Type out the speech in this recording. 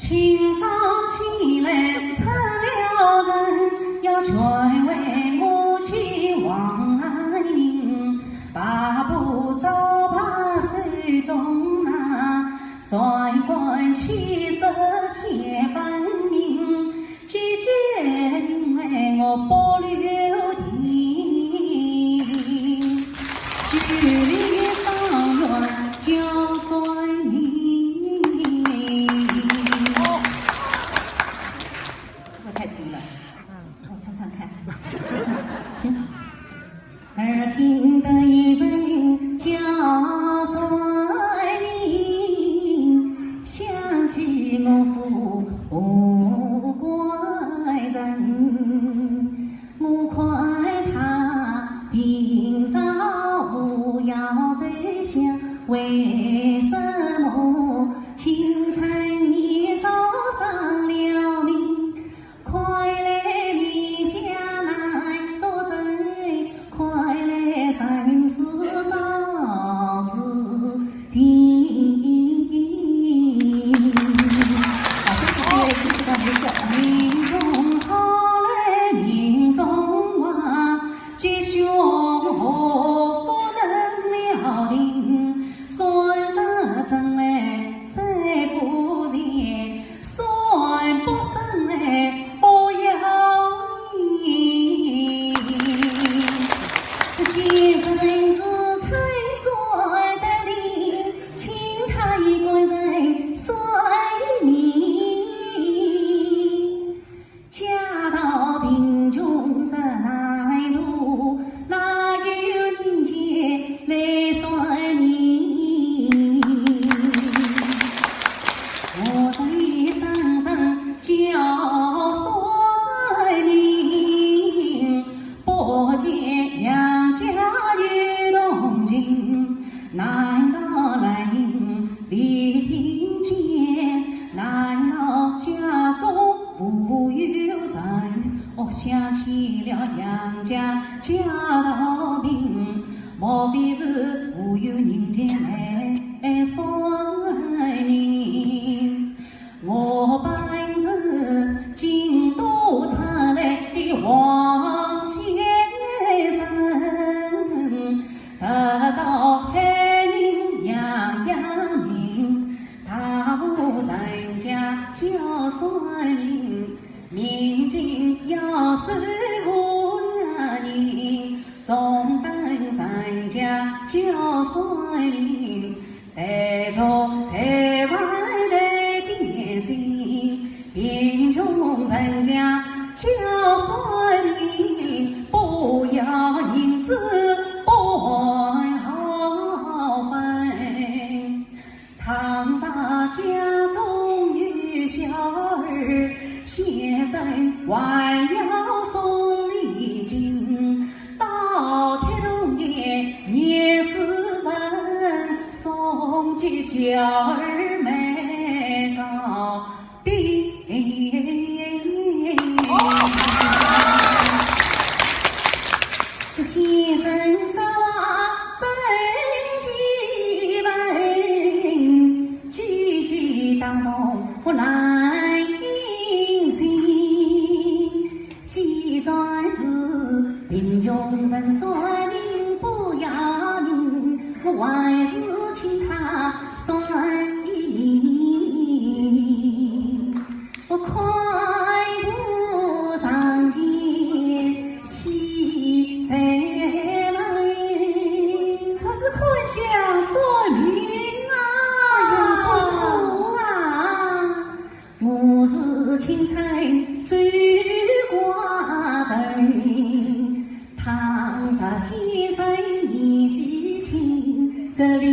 清早起来出了人，要全为我去往南营，八步早爬手中拿，帅官气色显分明，姐姐因为我不留情，距离上远叫帅名。我太低了，我唱唱看。行。耳听得一声叫帅名，想起我父不怪人，我快他病少不要再想，为什么青春你受伤了命？快来你下来做贼，快来生死早指定。命中好来命中坏，吉凶祸不能料定，算得准来再不然，算不准来不要你。这先生自才算得灵，请他一个人算命。家道贫穷在路，哪有人间来算命？我在山上叫算命，不见杨家有动静，难道来因未听见？难道家中无有人？我想起了杨家家道贫，莫非是无有人间来算命？我本是京都出来的黄先生，得到海宁杨阳明，他无人家叫算命，命尽要守护了你，总等人家叫算命，带从台湾的电信，贫穷人家叫算命，不要银子不好分，倘若家中有小儿，先生还要送礼金，到铁洞爷年四分，送给小儿们告别。这先生说话真气愤，句句当中我难应心。既然是贫穷人算命不要命，我还是请他算一命。我快步上前，气在门，这是快枪算命啊！我是青春水寡人，倘若先生年纪轻，这里